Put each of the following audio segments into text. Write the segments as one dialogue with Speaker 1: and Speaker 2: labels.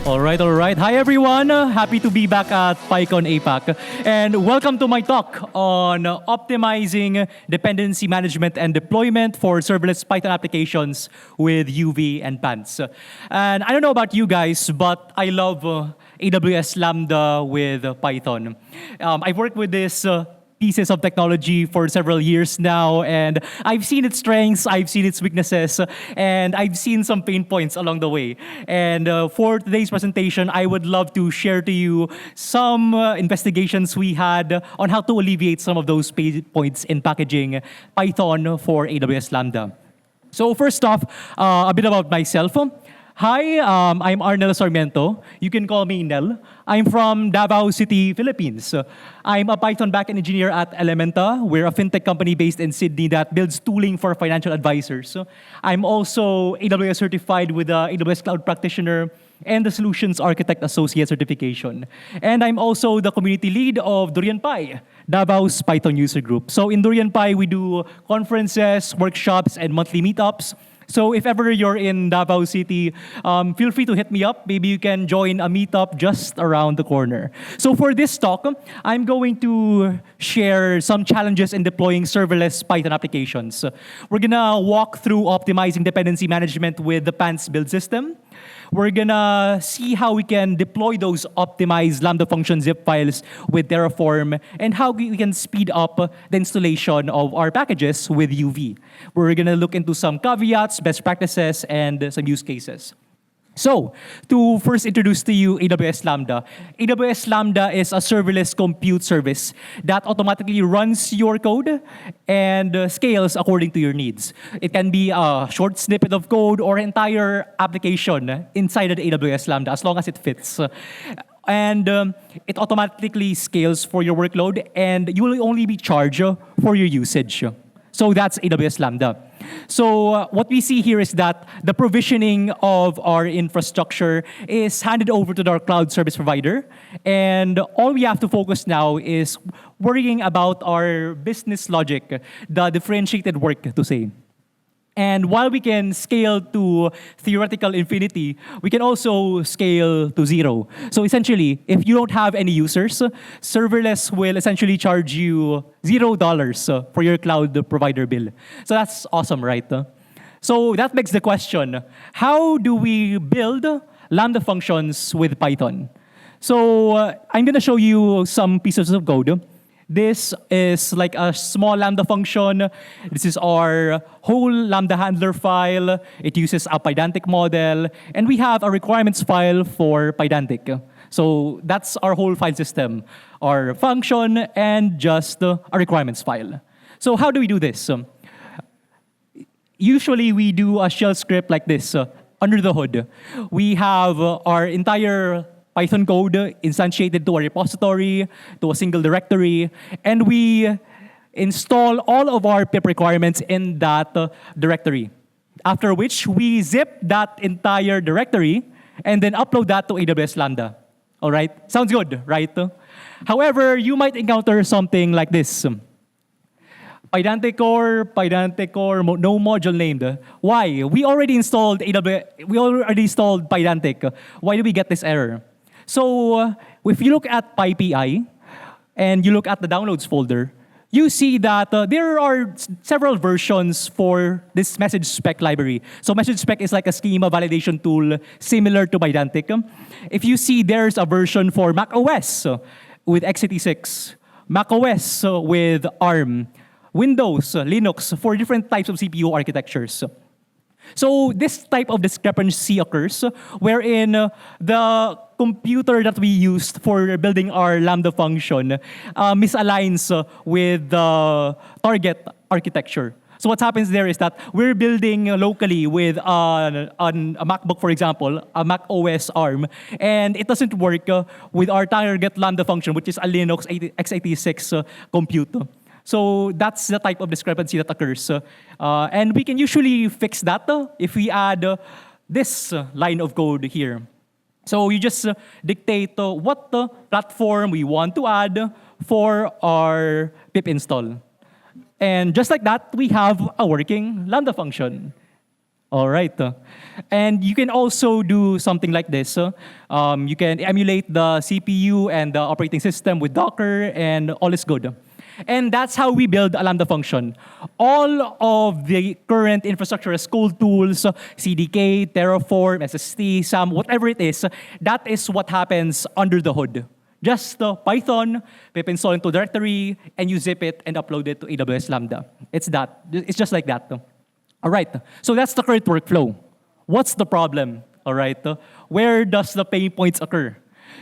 Speaker 1: All right, all right. Hi, everyone. Happy to be back at PyCon APAC. And welcome to my talk on optimizing dependency management and deployment for serverless Python applications with UV and Pants. And I don't know about you guys, but I love AWS Lambda with Python. I've worked with this pieces of technology for several years now, and I've seen its strengths, I've seen its weaknesses, and I've seen some pain points along the way. And for today's presentation, I would love to share to you some investigations we had on how to alleviate some of those pain points in packaging Python for AWS Lambda. So first off, a bit about myself. Hi, I'm Arnel Sarmiento. You can call me Nel. I'm from Davao City, Philippines. I'm a Python backend engineer at Elementa. We're a fintech company based in Sydney that builds tooling for financial advisors. I'm also AWS certified with the AWS Cloud Practitioner and the Solutions Architect Associate certification. And I'm also the community lead of Durian Pi, Davao's Python user group. So in Durian Pi, we do conferences, workshops, and monthly meetups. So if ever you're in Davao City, feel free to hit me up. Maybe you can join a meetup just around the corner. So for this talk, I'm going to share some challenges in deploying serverless Python applications. We're gonna walk through optimizing dependency management with the Pants build system. We're gonna see how we can deploy those optimized Lambda function zip files with Terraform and how we can speed up the installation of our packages with UV. We're gonna look into some caveats, best practices, and some use cases. So, to first introduce to you AWS Lambda. AWS Lambda is a serverless compute service that automatically runs your code and scales according to your needs. It can be a short snippet of code or entire application inside of the AWS Lambda, as long as it fits. And it automatically scales for your workload, and you will only be charged for your usage. So that's AWS Lambda. So what we see here is that the provisioning of our infrastructure is handed over to our cloud service provider. And all we have to focus now is worrying about our business logic, the differentiated work to say. And while we can scale to theoretical infinity, we can also scale to zero. So essentially, if you don't have any users, serverless will essentially charge you $0 for your cloud provider bill. So that's awesome, right? So that begs the question, how do we build Lambda functions with Python? So I'm going to show you some pieces of code. This is like a small Lambda function. This is our whole Lambda handler file. It uses a Pydantic model. And we have a requirements file for Pydantic. So that's our whole file system, our function and just a requirements file. So how do we do this? Usually we do a shell script like this under the hood. We have our entire Python code instantiated to a repository, to a single directory, and we install all of our pip requirements in that directory. After which, we zip that entire directory and then upload that to AWS Lambda. All right? Sounds good, right? However, you might encounter something like this. Pydantic core, no module named. Why? We already installed Pydantic. Why do we get this error? So if you look at PyPI and you look at the downloads folder, you see that there are several versions for this message spec library. So message spec is like a schema validation tool similar to Pydantic. If you see, there's a version for Mac OS with x86, Mac OS with ARM, Windows, Linux for different types of CPU architectures. So this type of discrepancy occurs wherein the computer that we used for building our Lambda function misaligns with the target architecture. So what happens there is that we're building locally with a MacBook, for example, a Mac OS ARM, and it doesn't work with our target Lambda function, which is a Linux x86 compute. So that's the type of discrepancy that occurs. And we can usually fix that if we add this line of code here. So you just dictate what platform we want to add for our pip install. And just like that, we have a working Lambda function. All right. And you can also do something like this. You can emulate the CPU and the operating system with Docker, and all is good. And that's how we build a Lambda function. All of the current infrastructure as code tools, CDK, Terraform, SST, SAM, whatever it is, that is what happens under the hood. Just Python, pip install into directory, and you zip it and upload it to AWS Lambda. It's that. It's just like that. All right. So that's the current workflow. What's the problem? All right. Where does the pain points occur?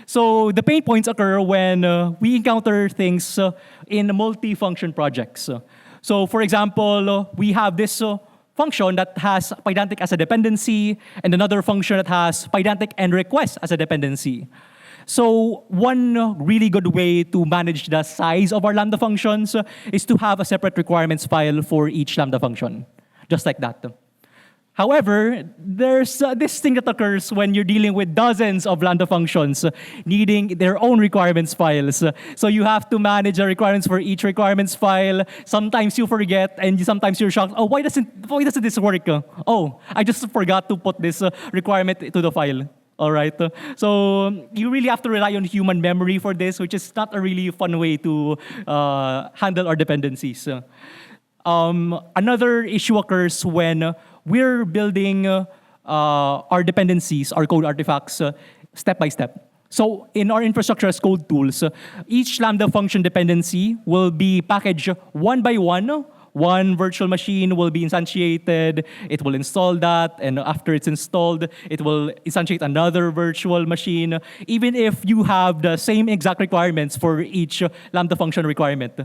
Speaker 1: So the pain points occur when we encounter things in multi-function projects. So for example, we have this function that has Pydantic as a dependency, and another function that has Pydantic and request as a dependency. So one really good way to manage the size of our Lambda functions is to have a separate requirements file for each Lambda function, just like that. However, there's this thing that occurs when you're dealing with dozens of Lambda functions needing their own requirements files. So you have to manage the requirements for each requirements file. Sometimes you forget, and sometimes you're shocked. Oh, why doesn't this work? Oh, I just forgot to put this requirement to the file. All right. So you really have to rely on human memory for this, which is not a really fun way to handle our dependencies. Another issue occurs when we're building our dependencies, our code artifacts, step by step. So in our infrastructure as code tools, each Lambda function dependency will be packaged one by one. One virtual machine will be instantiated, it will install that, and after it's installed, it will instantiate another virtual machine, even if you have the same exact requirements for each Lambda function requirement.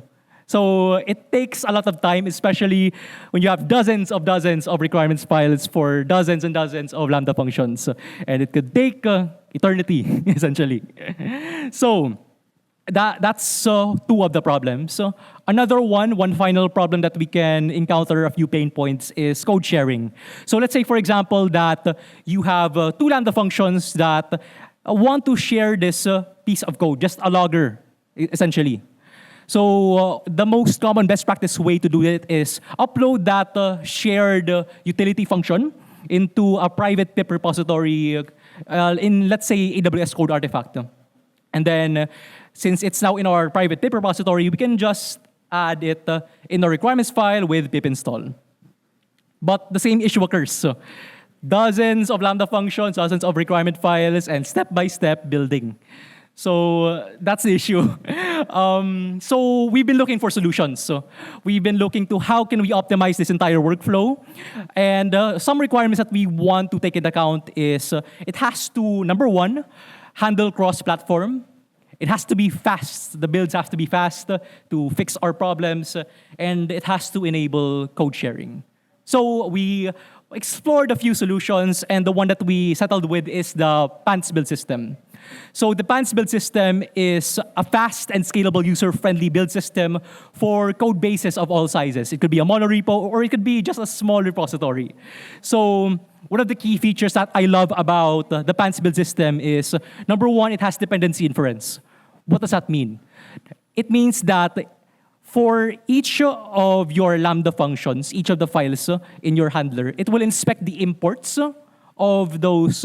Speaker 1: So it takes a lot of time, especially when you have dozens of requirements files for dozens and dozens of Lambda functions. And it could take eternity, essentially. So that's two of the problems. Another one final problem that we can encounter, a few pain points, is code sharing. So let's say, for example, that you have two Lambda functions that want to share this piece of code, just a logger, essentially. So the most common best practice way to do it is upload that shared utility function into a private pip repository in, let's say, AWS code artifact. And then, since it's now in our private pip repository, we can just add it in the requirements file with pip install. But the same issue occurs. So, dozens of Lambda functions, dozens of requirement files, and step-by-step building. So that's the issue. So we've been looking for solutions. So we've been looking to how can we optimize this entire workflow. And some requirements that we want to take into account is it has to, number one, handle cross-platform. It has to be fast. The builds have to be fast to fix our problems. And it has to enable code sharing. So we explored a few solutions, and the one that we settled with is the Pants build system. So the Pants build system is a fast and scalable user-friendly build system for code bases of all sizes. It could be a monorepo, or it could be just a small repository. So one of the key features that I love about the Pants build system is, number one, it has dependency inference. What does that mean? It means that for each of your Lambda functions, each of the files in your handler, it will inspect the imports of those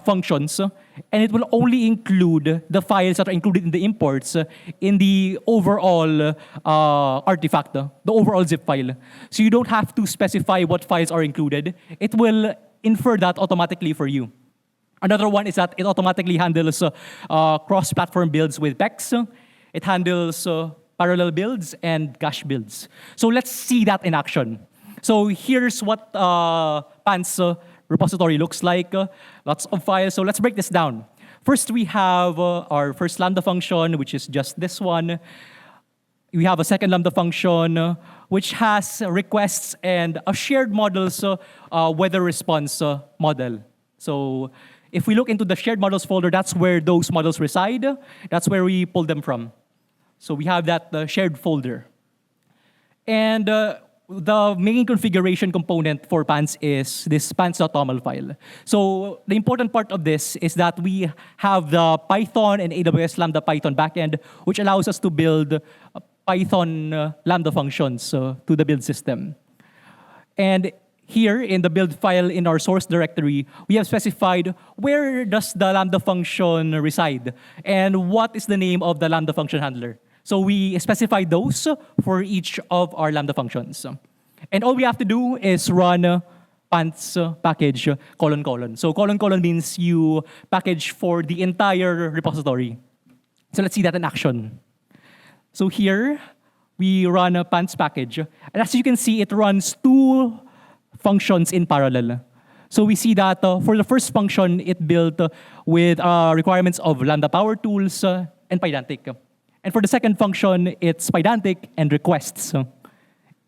Speaker 1: functions, and it will only include the files that are included in the imports in the overall artifact, the overall zip file. So you don't have to specify what files are included. It will infer that automatically for you. Another one is that it automatically handles cross-platform builds with PEX. It handles parallel builds and cache builds. So let's see that in action. So here's what Pants repository looks like. Lots of files. So let's break this down. First, we have our first Lambda function, which is just this one. We have a second Lambda function, which has requests and a shared models weather response model. So if we look into the shared models folder, that's where those models reside. That's where we pull them from. So we have that shared folder. And the main configuration component for Pants is this pants.toml file. So the important part of this is that we have the Python and AWS Lambda Python backend, which allows us to build Python Lambda functions to the build system. And here in the build file in our source directory, we have specified where does the Lambda function reside and what is the name of the Lambda function handler. So we specify those for each of our Lambda functions. And all we have to do is run pants package : So : means you package for the entire repository. So let's see that in action. So here, we run a pants package. And as you can see, it runs two functions in parallel. So we see that for the first function, it built with requirements of Lambda power tools and Pydantic. And for the second function, it's Pydantic and requests.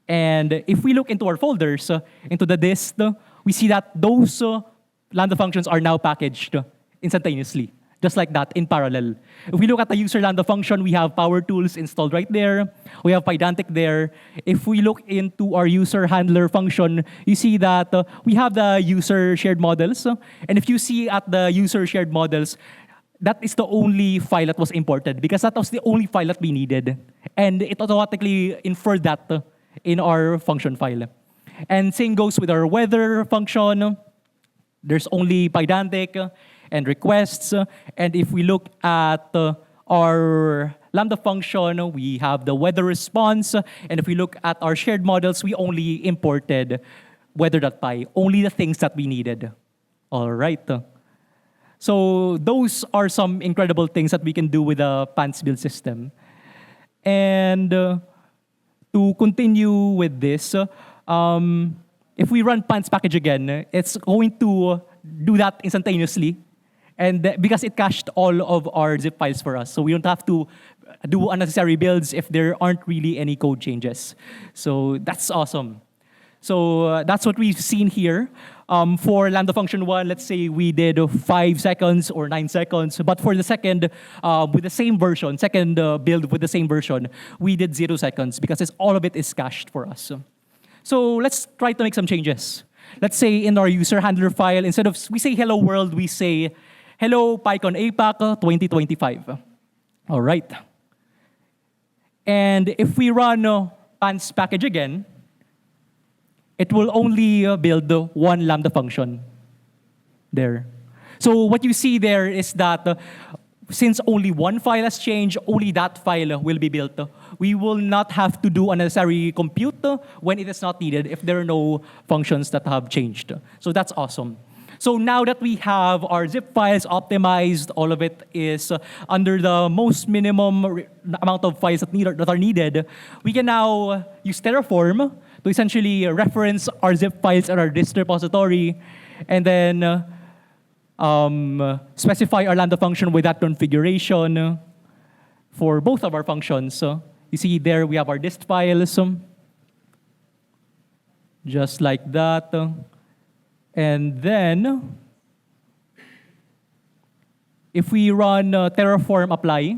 Speaker 1: And if we look into our folders, into the dist, we see that those Lambda functions are now packaged instantaneously, just like that, in parallel. If we look at the user Lambda function, we have power tools installed right there. We have Pydantic there. If we look into our user handler function, you see that we have the user shared models. And if you see at the user shared models, that is the only file that was imported because that was the only file that we needed. And it automatically inferred that in our function file. And same goes with our weather function. There's only Pydantic and requests. And if we look at our Lambda function, we have the weather response. And if we look at our shared models, we only imported weather.py, only the things that we needed. All right. So those are some incredible things that we can do with the pants build system. And to continue with this, if we run pants package again, it's going to do that instantaneously. And because it cached all of our zip files for us. So we don't have to do unnecessary builds if there aren't really any code changes. So that's awesome. So that's what we've seen here. For Lambda function 1, let's say we did 5 seconds or 9 seconds. But for the second, with the same version, second build with the same version, we did 0 seconds because all of it is cached for us. So let's try to make some changes. Let's say in our user handler file, instead of we say hello world, we say hello PyCon APAC 2025. All right. And if we run pants package again, it will only build one Lambda function there. So what you see there is that since only one file has changed, only that file will be built. We will not have to do unnecessary compute when it is not needed if there are no functions that have changed. So that's awesome. So now that we have our zip files optimized, all of it is under the most minimum amount of files that are needed, we can now use Terraform to essentially reference our zip files in our dist repository and then specify our Lambda function with that configuration for both of our functions. You see there we have our dist files, just like that. And then, if we run Terraform apply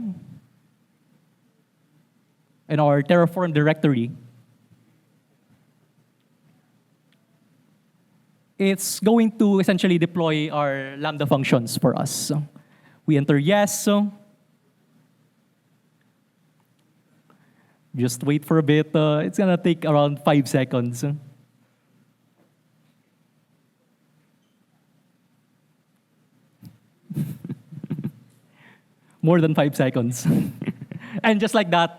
Speaker 1: in our Terraform directory, it's going to essentially deploy our Lambda functions for us. We enter yes. Just wait for a bit. It's going to take around 5 seconds. More than 5 seconds. And just like that,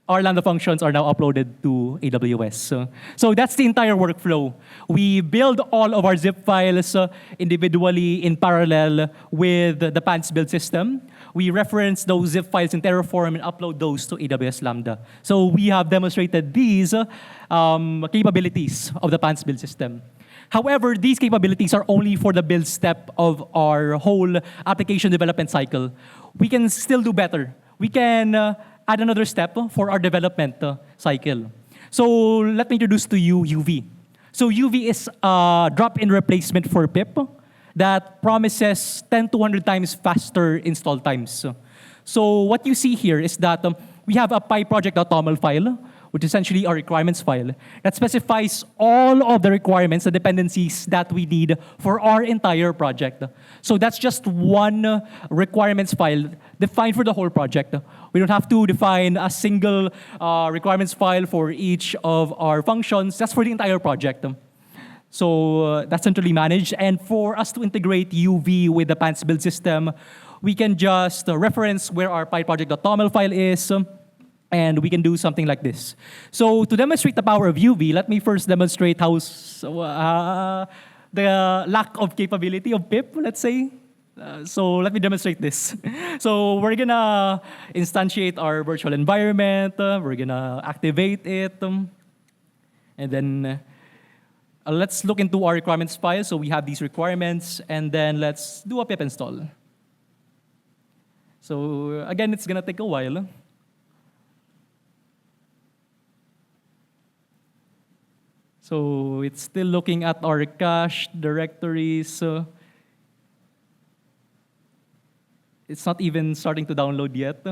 Speaker 1: our Lambda functions are now uploaded to AWS. So that's the entire workflow. We build all of our zip files individually in parallel with the pants build system. We reference those zip files in Terraform and upload those to AWS Lambda. So we have demonstrated these capabilities of the pants build system. However, these capabilities are only for the build step of our whole application development cycle. We can still do better. We can add another step for our development cycle. So let me introduce to you UV. So UV is a drop-in replacement for pip that promises 10 to 100 times faster install times. So what you see here is that we have a PyProject.toml file, which is essentially our requirements file, that specifies all of the requirements, the dependencies that we need for our entire project. So that's just one requirements file defined for the whole project. We don't have to define a single requirements file for each of our functions. That's for the entire project. So that's centrally managed. And for us to integrate UV with the PANTS build system, we can just reference where our PyProject.toml file is, and we can do something like this. So to demonstrate the power of UV, let me first demonstrate how the lack of capability of pip, let's say. So let me demonstrate this. So we're gonna instantiate our virtual environment. We're gonna activate it. And then let's look into our requirements file. So we have these requirements. And then let's do a pip install. So again, it's gonna take a while. So it's still looking at our cache directories. It's not even starting to download yet.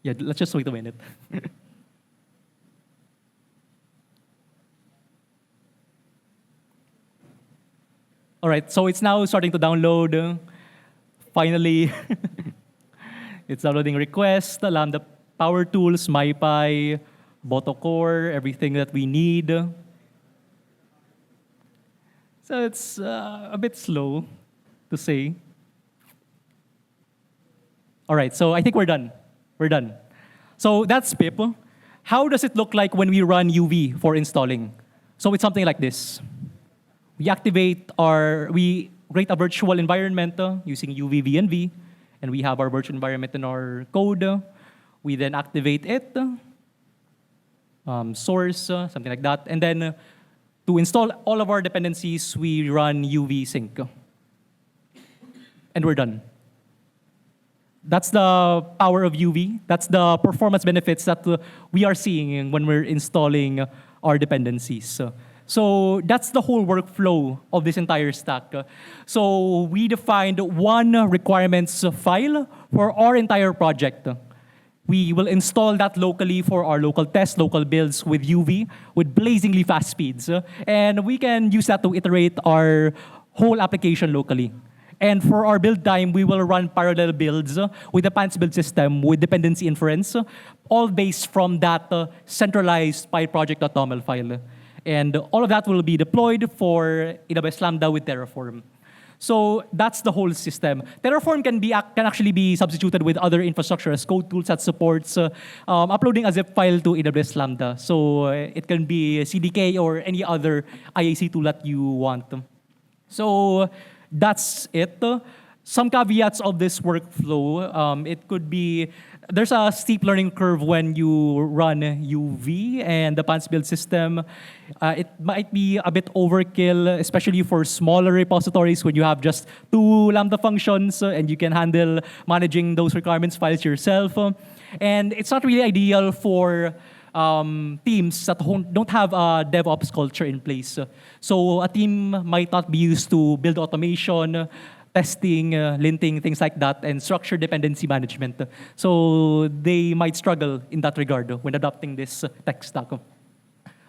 Speaker 1: Yeah, let's just wait a minute. All right, so it's now starting to download. Finally, it's downloading requests, Lambda Power Tools, MyPy, Botocore, everything that we need. So it's a bit slow to say. All right, so I think we're done. We're done. So that's pip. How does it look like when we run UV for installing? So it's something like this. We we create a virtual environment using UV VNV, and we have our virtual environment in our code. We then activate it, source, something like that. And then to install all of our dependencies, we run UV sync. And we're done. That's the power of UV. That's the performance benefits that we are seeing when we're installing our dependencies. So that's the whole workflow of this entire stack. So we defined one requirements file for our entire project. We will install that locally for our local tests, local builds with UV, with blazingly fast speeds. And we can use that to iterate our whole application locally. And for our build time, we will run parallel builds with the PANTS build system with dependency inference, all based from that centralized PyProject.toml file. And all of that will be deployed for AWS Lambda with Terraform. So that's the whole system. Terraform can actually be substituted with other infrastructure as code tools that supports uploading a zip file to AWS Lambda. So it can be CDK or any other IAC tool that you want. So that's it. Some caveats of this workflow. It could be, there's a steep learning curve when you run UV and the PANTS build system. It might be a bit overkill, especially for smaller repositories when you have just 2 Lambda functions and you can handle managing those requirements files yourself. And it's not really ideal for teams that don't have a DevOps culture in place. So a team might not be used to build automation, testing, linting, things like that, and structured dependency management. So they might struggle in that regard when adopting this tech stack.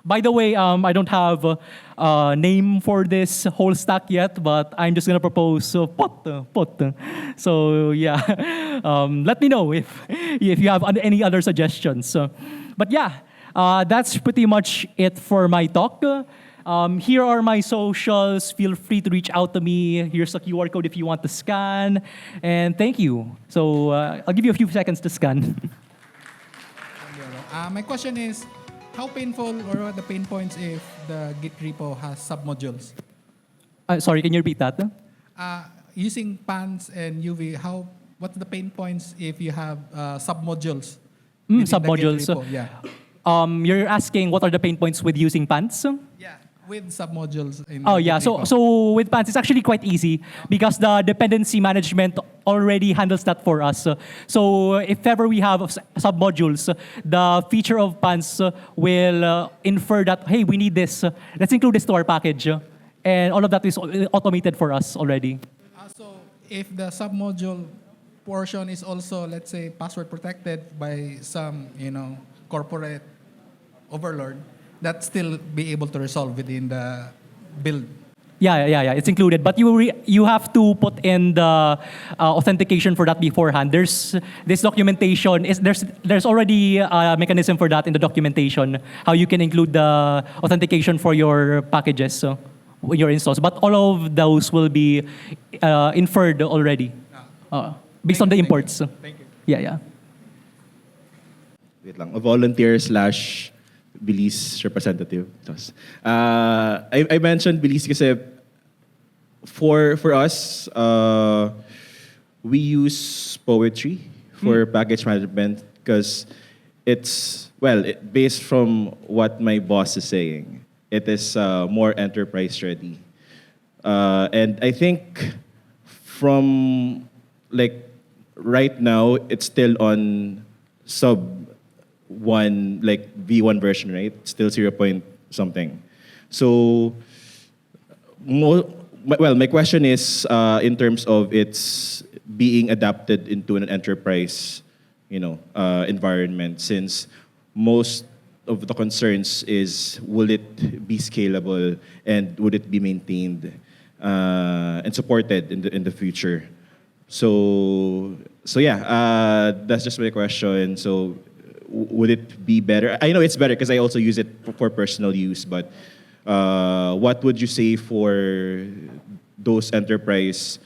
Speaker 1: By the way, I don't have a name for this whole stack yet, but I'm just going to propose pot. So yeah, let me know if you have any other suggestions. But yeah, that's pretty much it for my talk. Here are my socials. Feel free to reach out to me. Here's a QR code if you want to scan. And thank you. So I'll give you a few seconds to scan.
Speaker 2: My question is, how painful or what are the pain points if the Git repo has submodules?
Speaker 1: Sorry, can you repeat that?
Speaker 2: Using PANTS and UV, what's the pain points if you have submodules?
Speaker 1: Submodules.
Speaker 2: Yeah.
Speaker 1: You're asking what are the pain points with using PANTS?
Speaker 2: Yeah, with submodules.
Speaker 1: Oh yeah, so with PANTS, it's actually quite easy because the dependency management already handles that for us. So if ever we have submodules, the feature of PANTS will infer that, hey, we need this. Let's include this to our package. And all of that is automated for us already.
Speaker 2: So if the submodule portion is also, let's say, password protected by some, corporate overlord, that still be able to resolve within the build
Speaker 1: Yeah. It's included, but you have to put in the authentication for that beforehand. There's this documentation. There's already a mechanism for that in the documentation. How you can include the authentication for your packages, so your installs. But all of those will be inferred already, based on the imports.
Speaker 2: Thank you.
Speaker 1: Yeah.
Speaker 3: Wait lang, a volunteer slash Belize representative. I mentioned Belize kasi for us, we use poetry for package management because it's, based from what my boss is saying, it is more enterprise ready. And I think from like right now, it's still on sub 1, like V1 version, right? Still 0 point something. So, my question is in terms of its being adapted into an enterprise, environment. Since most of the concerns is, will it be scalable and would it be maintained and supported in the future? So yeah, that's just my question. So, would it be better? I know it's better because I also use it for personal use, but what would you say for those enterprise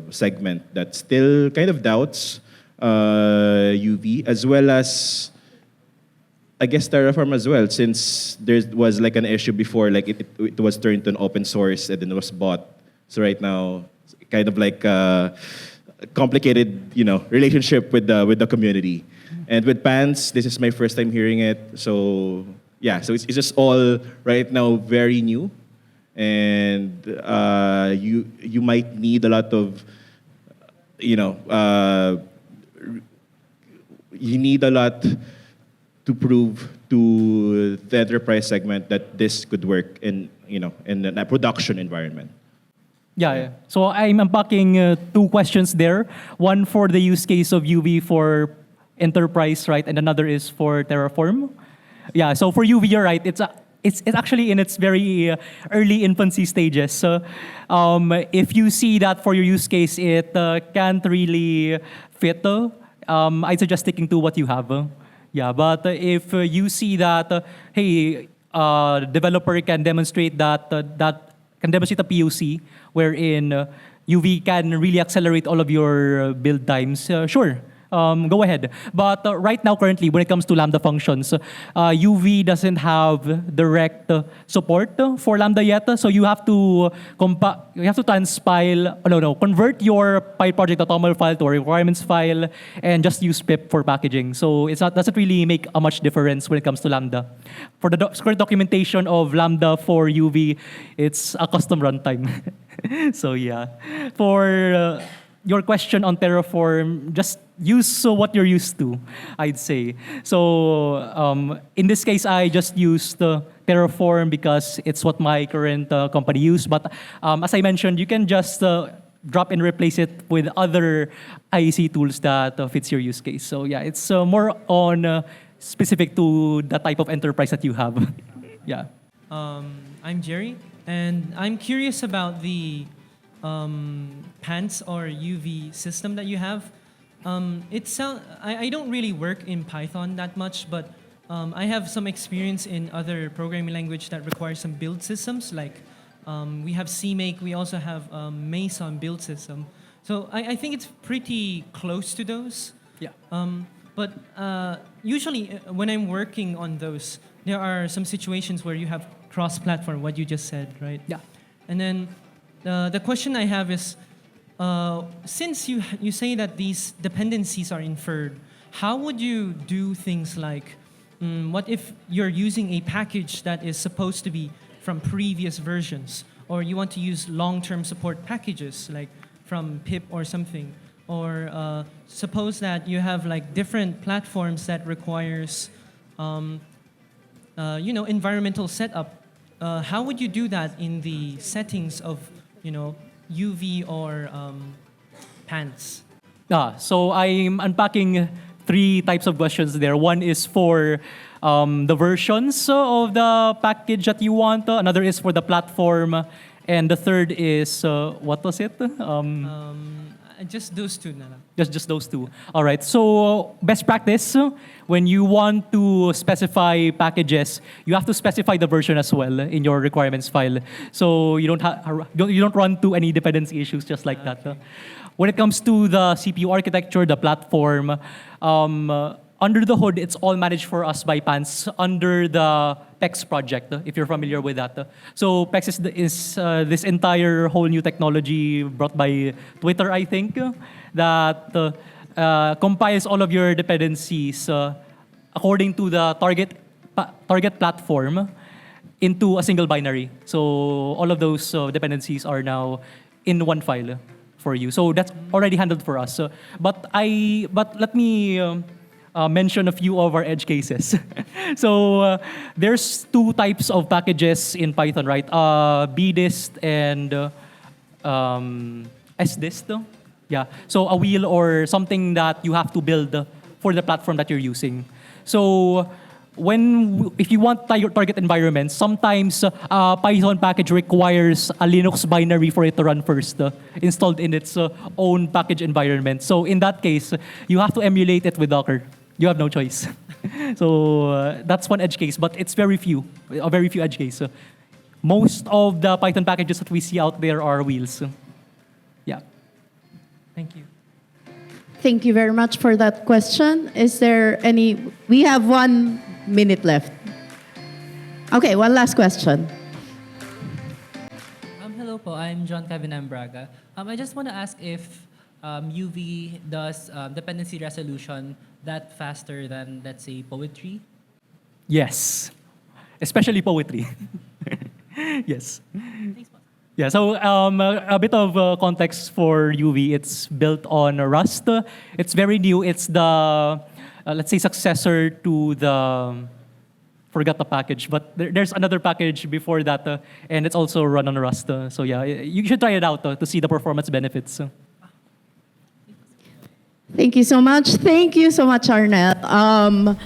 Speaker 3: segment that still kind of doubts UV, as well as, I guess, Terraform as well, since there was like an issue before, like it was turned to an open source and then it was bought. So right now, kind of like a complicated, relationship with the community. And with Pants, this is my first time hearing it. So yeah, so it's just all right now very new, and you might need a lot of, you need a lot to prove to the enterprise segment that this could work in a production environment.
Speaker 1: Yeah. So I'm unpacking 2 questions there. One for the use case of UV for enterprise, right? And another is for Terraform. Yeah, so for UV, you're right. It's actually in its very early infancy stages. So if you see that for your use case, it can't really fit, I'd suggest sticking to what you have. Yeah, but if you see that, hey, developer can demonstrate can demonstrate a POC wherein UV can really accelerate all of your build times, sure. Go ahead. But right now, currently, when it comes to Lambda functions, UV doesn't have direct support for Lambda yet. So you have to convert your PyProject.toml file to a requirements file and just use pip for packaging. So doesn't really make a much difference when it comes to Lambda. For the current documentation of Lambda for UV, it's a custom runtime. So yeah, for your question on Terraform, just use what you're used to, I'd say. So in this case, I just used Terraform because it's what my current company use. But as I mentioned, you can just drop and replace it with other IEC tools that fits your use case. So yeah, it's more on specific to the type of enterprise that you have. Yeah.
Speaker 4: I'm Jerry, and I'm curious about the PANTS or UV system that you have. I don't really work in Python that much, but I have some experience in other programming language that require some build systems. Like we have CMake, we also have Meson build system. So I think it's pretty close to those.
Speaker 1: Yeah.
Speaker 4: But usually when I'm working on those, there are some situations where you have cross-platform, what you just said, right?
Speaker 1: Yeah.
Speaker 4: And then the question I have is, since you say that these dependencies are inferred, how would you do things like, what if you're using a package that is supposed to be from previous versions, or you want to use long-term support packages like from pip or something, or suppose that you have like different platforms that requires, environmental setup. How would you do that in the settings of, UV or PANTS?
Speaker 1: So I'm unpacking 3 types of questions there. One is for the versions of the package that you want. Another is for the platform. And the third is, what was it?
Speaker 4: Just those two na lang.
Speaker 1: Just those two. All right. So best practice, when you want to specify packages, you have to specify the version as well in your requirements file. So you don't run into any dependency issues just like that. When it comes to the CPU architecture, the platform, under the hood, it's all managed for us by PANS under the PEX project, if you're familiar with that. So PEX is this entire whole new technology brought by Twitter, I think, that compiles all of your dependencies according to the target platform into a single binary. So all of those dependencies are now in one file for you. So that's already handled for us. But let me mention a few of our edge cases. So there's two types of packages in Python, right? bdist and sdist. Yeah. So a wheel or something that you have to build for the platform that you're using. So if you want your target environment, sometimes a Python package requires a Linux binary for it to run first, installed in its own package environment. So in that case, you have to emulate it with Docker. You have no choice. So that's one edge case, but it's very few edge cases. Most of the Python packages that we see out there are wheels. Yeah.
Speaker 4: Thank you.
Speaker 5: Thank you very much for that question. Is there any? We have 1 minute left. Okay, one last question.
Speaker 6: Hello po, I'm John Kevin Ambraga. I just want to ask if UV does dependency resolution that faster than, let's say, poetry?
Speaker 1: Yes. Especially poetry. Yes.
Speaker 6: Thanks po.
Speaker 1: Yeah, so a bit of context for UV. It's built on Rust. It's very new. It's the, let's say, successor to the, forgot the package, but there's another package before that, and it's also run on Rust. So yeah, you should try it out to see the performance benefits.
Speaker 5: Thank you so much. Thank you so much, Arnel.